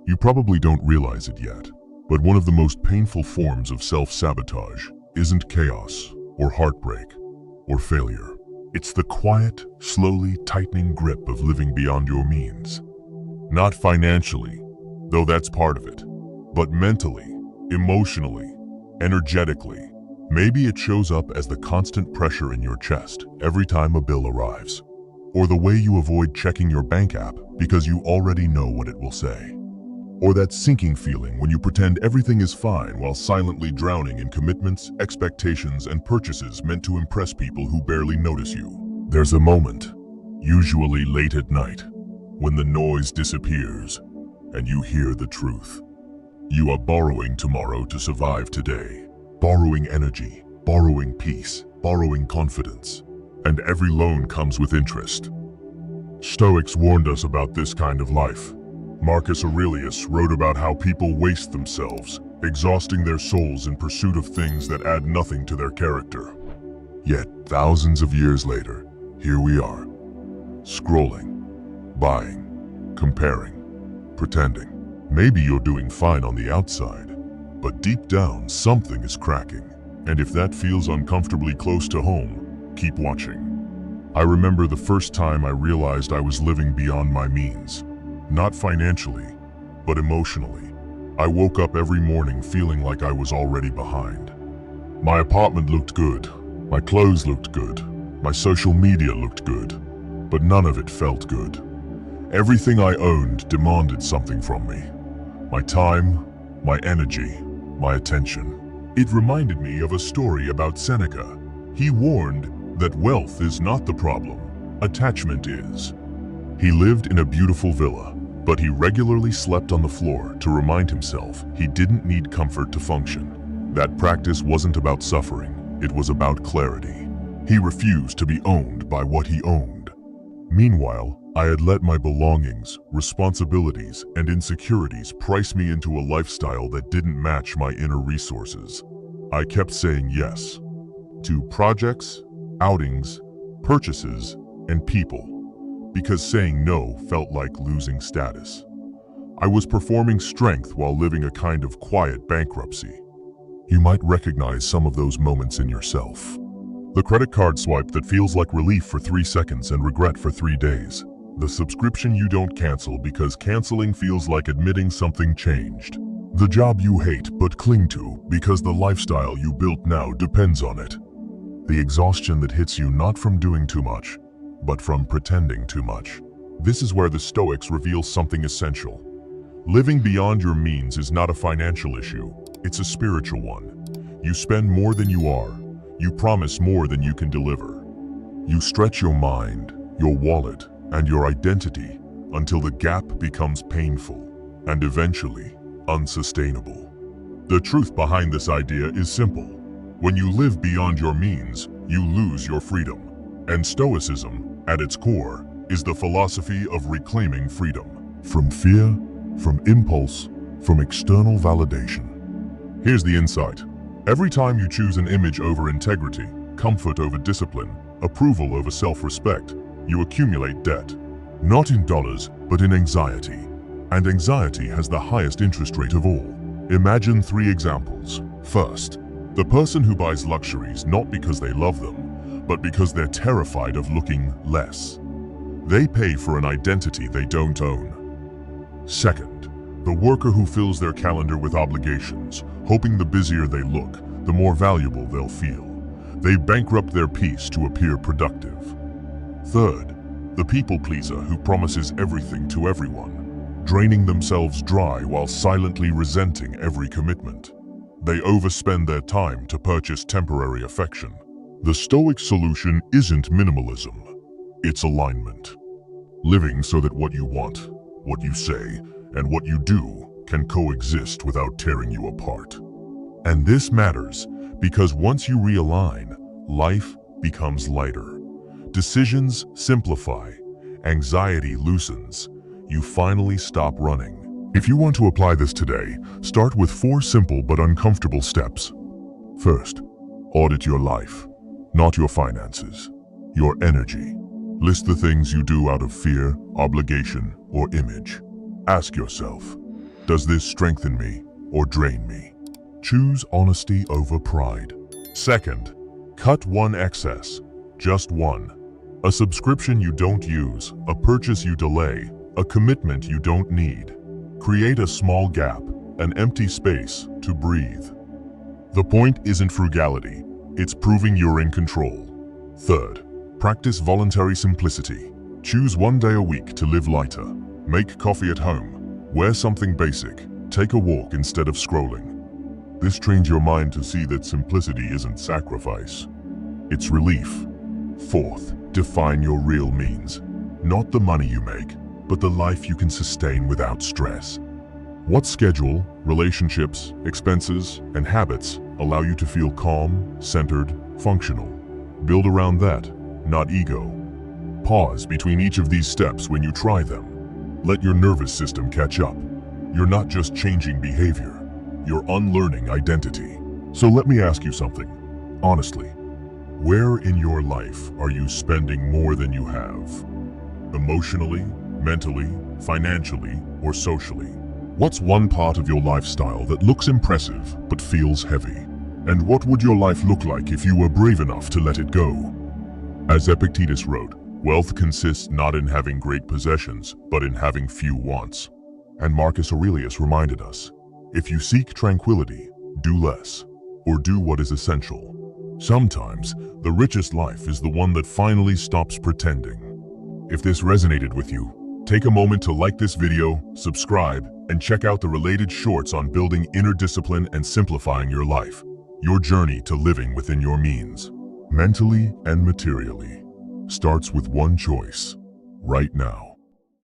You probably don't realize it yet, but one of the most painful forms of self-sabotage isn't chaos or heartbreak or failure. It's the quiet, slowly tightening grip of living beyond your means. Not financially, though that's part of it, but mentally, emotionally, energetically. Maybe it shows up as the constant pressure in your chest every time a bill arrives, or the way you avoid checking your bank app because you already know what it will say. Or that sinking feeling when you pretend everything is fine while silently drowning in commitments, expectations, and purchases meant to impress people who barely notice you. There's a moment, usually late at night, when the noise disappears and you hear the truth. You are borrowing tomorrow to survive today. Borrowing energy, borrowing peace, borrowing confidence. And every loan comes with interest. Stoics warned us about this kind of life. Marcus Aurelius wrote about how people waste themselves, exhausting their souls in pursuit of things that add nothing to their character. Yet, thousands of years later, here we are, scrolling, buying, comparing, pretending. Maybe you're doing fine on the outside, but deep down something is cracking. And if that feels uncomfortably close to home, keep watching. I remember the first time I realized I was living beyond my means. Not financially, but emotionally. I woke up every morning feeling like I was already behind. My apartment looked good, my clothes looked good, my social media looked good, but none of it felt good. Everything I owned demanded something from me. My time, my energy, my attention. It reminded me of a story about Seneca. He warned that wealth is not the problem, attachment is. He lived in a beautiful villa, but he regularly slept on the floor to remind himself he didn't need comfort to function. That practice wasn't about suffering, it was about clarity. He refused to be owned by what he owned. Meanwhile, I had let my belongings, responsibilities, and insecurities price me into a lifestyle that didn't match my inner resources. I kept saying yes to projects, outings, purchases, and people, because saying no felt like losing status. I was performing strength while living a kind of quiet bankruptcy. You might recognize some of those moments in yourself. The credit card swipe that feels like relief for 3 seconds and regret for 3 days. The subscription you don't cancel because canceling feels like admitting something changed. The job you hate but cling to because the lifestyle you built now depends on it. The exhaustion that hits you not from doing too much, but from pretending too much. This is where the Stoics reveal something essential. Living beyond your means is not a financial issue, it's a spiritual one. You spend more than you are. You promise more than you can deliver. You stretch your mind, your wallet, and your identity until the gap becomes painful and eventually unsustainable. The truth behind this idea is simple. When you live beyond your means, you lose your freedom. And Stoicism, at its core, is the philosophy of reclaiming freedom. From fear, from impulse, from external validation. Here's the insight. Every time you choose an image over integrity, comfort over discipline, approval over self-respect, you accumulate debt. Not in dollars, but in anxiety. And anxiety has the highest interest rate of all. Imagine 3 examples. First, the person who buys luxuries not because they love them, but because they're terrified of looking less. They pay for an identity they don't own. Second, the worker who fills their calendar with obligations, hoping the busier they look, the more valuable they'll feel. They bankrupt their peace to appear productive. Third, the people pleaser who promises everything to everyone, draining themselves dry while silently resenting every commitment. They overspend their time to purchase temporary affection. The Stoic solution isn't minimalism, it's alignment. Living so that what you want, what you say, and what you do can coexist without tearing you apart. And this matters because once you realign, life becomes lighter. Decisions simplify, anxiety loosens, you finally stop running. If you want to apply this today, start with 4 simple but uncomfortable steps. First, audit your life, not your finances, your energy. List the things you do out of fear, obligation, or image. Ask yourself, Does this strengthen me or drain me? Choose honesty over pride. Second, cut one excess, just one. A subscription you don't use, a purchase you delay, a commitment you don't need. Create a small gap, an empty space to breathe. The point isn't frugality, it's proving you're in control. Third, practice voluntary simplicity. Choose one day a week to live lighter. Make coffee at home. Wear something basic. Take a walk instead of scrolling. This trains your mind to see that simplicity isn't sacrifice. It's relief. Fourth, define your real means. Not the money you make, but the life you can sustain without stress. What schedule, relationships, expenses, and habits allow you to feel calm, centered, functional? Build around that, not ego. Pause between each of these steps when you try them. Let your nervous system catch up. You're not just changing behavior, you're unlearning identity. So let me ask you something, honestly. Where in your life are you spending more than you have? Emotionally, mentally, financially, or socially? What's one part of your lifestyle that looks impressive but feels heavy? And what would your life look like if you were brave enough to let it go? As Epictetus wrote, wealth consists not in having great possessions, but in having few wants. And Marcus Aurelius reminded us, if you seek tranquility, do less, or do what is essential. Sometimes, the richest life is the one that finally stops pretending. If this resonated with you, take a moment to like this video, subscribe, and check out the related shorts on building inner discipline and simplifying your life. Your journey to living within your means, mentally and materially, starts with one choice, right now.